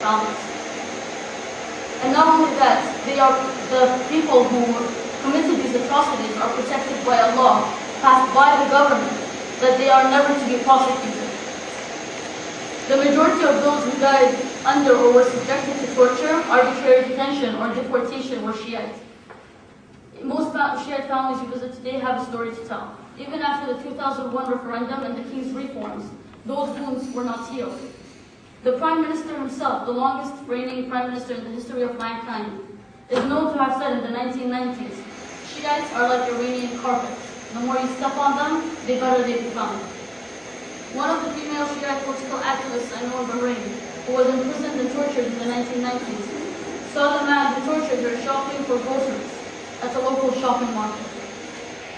families. And not only that, the people who committed these atrocities are protected by a law passed by the government that they are never to be prosecuted. The majority of those who died under or were subjected to torture, arbitrary detention, or deportation were Shiites. Most Shiite families you visit today have a story to tell. Even after the 2001 referendum and the King's reforms, those wounds were not healed. The Prime Minister himself, the longest reigning Prime Minister in the history of mankind, is known to have said in the 1990s, Shiites are like Iranian carpets. The more you step on them, the better they become. One of the female Shiite political activists I know in Bahrain, who was imprisoned and tortured in the 1990s, saw the man who tortured her shopping for groceries at a local shopping market.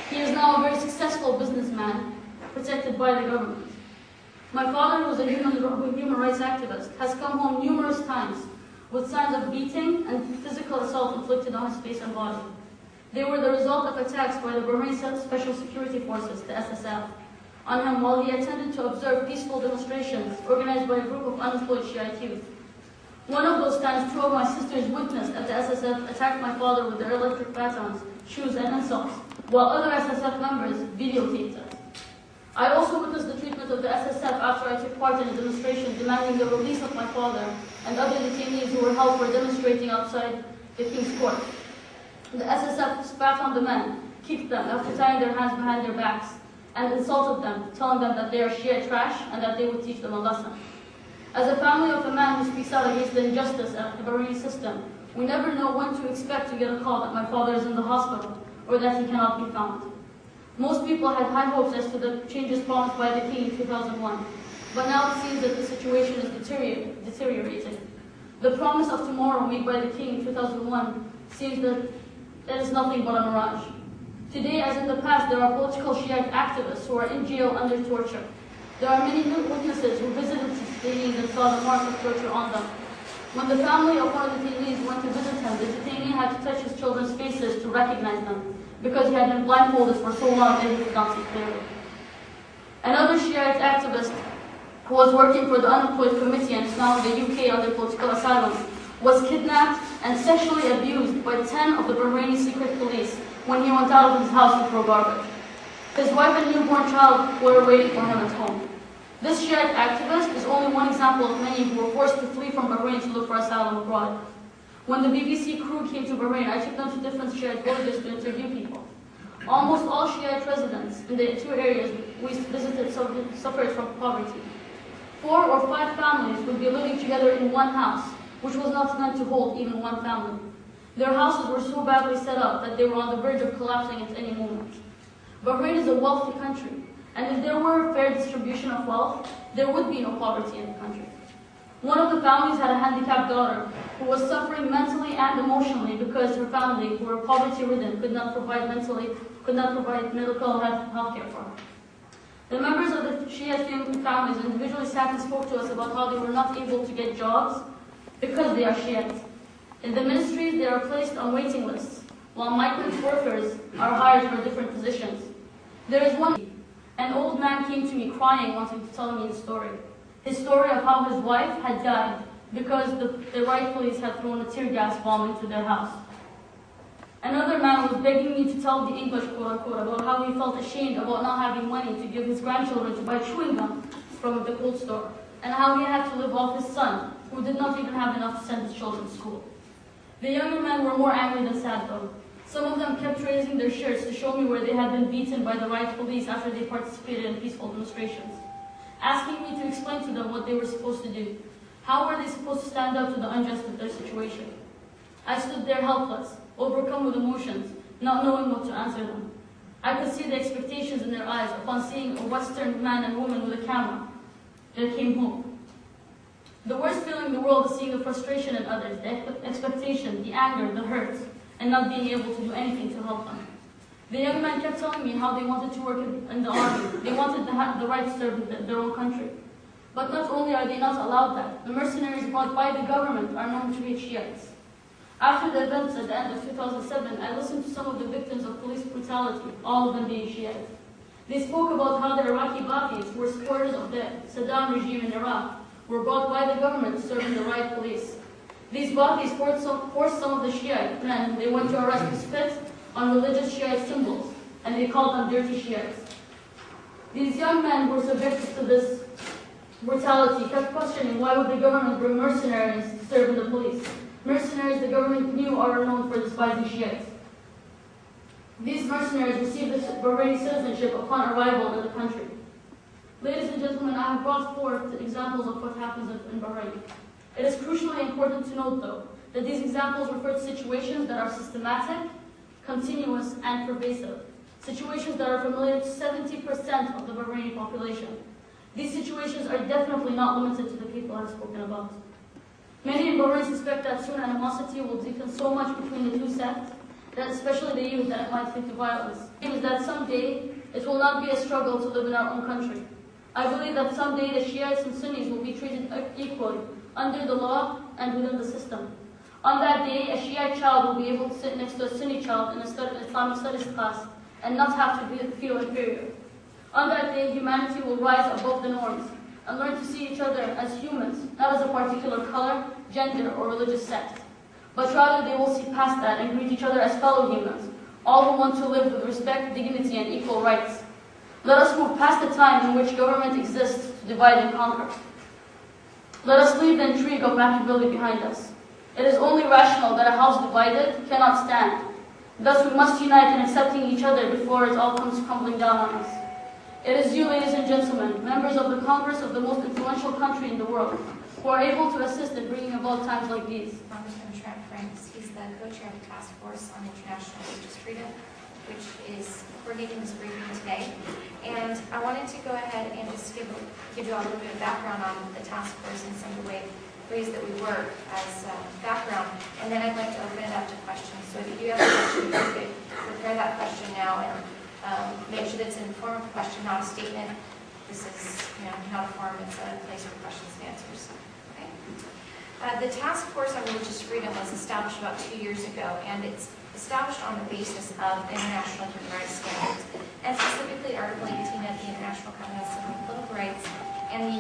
He is now a very successful businessman, protected by the government. My father, who is a human rights activist, has come home numerous times with signs of beating and physical assault inflicted on his face and body. They were the result of attacks by the Bahrain Special Security Forces, the SSF, on him while he attended to observe peaceful demonstrations organized by a group of unemployed Shiite youth. One of those times, two of my sisters witnessed as the SSF attacked my father with their electric batons, shoes, and insults, while other SSF members videotaped it. I also witnessed the treatment of the SSF after I took part in a demonstration demanding the release of my father and other detainees who were held for demonstrating outside the King's Court. The SSF spat on the men, kicked them after tying their hands behind their backs, and insulted them, telling them that they are Shia trash and that they would teach them a lesson. As a family of a man who speaks out against the injustice of the Bahraini system, we never know when to expect to get a call that my father is in the hospital or that he cannot be found. Most people had high hopes as to the changes promised by the King in 2001, but now it seems that the situation is deteriorating. The promise of tomorrow made by the King in 2001 seems that it is nothing but a mirage. Today, as in the past, there are political Shiite activists who are in jail under torture. There are many witnesses who visited detainees and saw the marks of torture on them. When the family of one of the detainees went to visit him, the detainee had to touch his children's faces to recognize them, because he had been blindfolded for so long that he could not see clearly. Another Shiite activist who was working for the Unemployed Committee and is now in the UK under political asylum was kidnapped and sexually abused by 10 of the Bahraini secret police when he went out of his house to throw garbage. His wife and newborn child were waiting for him at home. This Shiite activist is only one example of many who were forced to flee from Bahrain to look for asylum abroad. When the BBC crew came to Bahrain, I took them to different Shiite villages to interview people. Almost all Shiite residents in the two areas we visited suffered from poverty. 4 or 5 families would be living together in one house, which was not meant to hold even one family. Their houses were so badly set up that they were on the verge of collapsing at any moment. Bahrain is a wealthy country, and if there were a fair distribution of wealth, there would be no poverty in the country. One of the families had a handicapped daughter who was suffering mentally and emotionally because her family, who were poverty-ridden, could not provide medical health care for her. The members of the Shia families individually sat and spoke to us about how they were not able to get jobs because they are Shiites. In the ministries, they are placed on waiting lists, while migrant workers are hired for different positions. There is an old man came to me crying, wanting to tell me his story. His story of how his wife had died because the riot police had thrown a tear gas bomb into their house. Another man was begging me to tell the English, quote-unquote, about how he felt ashamed about not having money to give his grandchildren to buy chewing gum from the cold store, and how he had to live off his son, who did not even have enough to send his children to school. The younger men were more angry than sad, though. Some of them kept raising their shirts to show me where they had been beaten by the riot police after they participated in peaceful demonstrations, asking me to explain to them what they were supposed to do. How were they supposed to stand up to the unjust of their situation? I stood there helpless, overcome with emotions, not knowing what to answer them. I could see the expectations in their eyes upon seeing a Western man and woman with a camera that came home. The worst feeling in the world is seeing the frustration in others, the expectation, the anger, the hurt, and not being able to do anything to help them. The young man kept telling me how they wanted to work in the army. They wanted to have the right to serve their own country. But not only are they not allowed that, the mercenaries brought by the government are known to be Shiites. After the events at the end of 2007, I listened to some of the victims of police brutality, all of them being Shiites. They spoke about how the Iraqi Ba'athis, who were supporters of the Saddam regime in Iraq, were bought by the government to serve in the riot police. These bodies forced some of the Shiite men they went to arrest to spit on religious Shiite symbols, and they called them dirty Shiites. These young men who were subjected to this brutality kept questioning why would the government bring mercenaries to serve in the police, mercenaries the government knew are known for despising Shiites. These mercenaries received Bahraini citizenship upon arrival in the country. Ladies and gentlemen, I have brought forth examples of what happens in Bahrain. It is crucially important to note, though, that these examples refer to situations that are systematic, continuous, and pervasive. Situations that are familiar to 70% of the Bahraini population. These situations are definitely not limited to the people I've spoken about. Many in Bahrain suspect that soon animosity will deepen so much between the two sects, that especially the youth, that it might lead to violence. It is that someday it will not be a struggle to live in our own country. I believe that someday the Shiites and Sunnis will be treated equally under the law and within the system. On that day, a Shiite child will be able to sit next to a Sunni child in a Islamic studies class and not have to feel inferior. On that day, humanity will rise above the norms and learn to see each other as humans, not as a particular color, gender, or religious sect. But rather, they will see past that and greet each other as fellow humans, all who want to live with respect, dignity, and equal rights. Let us move past the time in which government exists to divide and conquer. Let us leave the intrigue of Machiavelli behind us. It is only rational that a house divided cannot stand. Thus, we must unite in accepting each other before it all comes crumbling down on us. It is you, ladies and gentlemen, members of the Congress of the most influential country in the world, who are able to assist in bringing about times like these. Congressman Franks, he's the co-chair of the Task Force on International Religious Freedom, which is coordinating this briefing today. And I wanted to go ahead and just give you all a little bit of background on the task force and some of the ways that we work as background. And then I'd like to open it up to questions. So if you do have a question, you could prepare that question now and make sure that it's in the form of a question, not a statement. This is not a forum, it's a place for questions and answers. Okay? The Task Force on Religious Freedom was established about 2 years ago, and it's established on the basis of international human rights standards, and specifically Article 18 of the International Covenant on Civil and Political Rights and the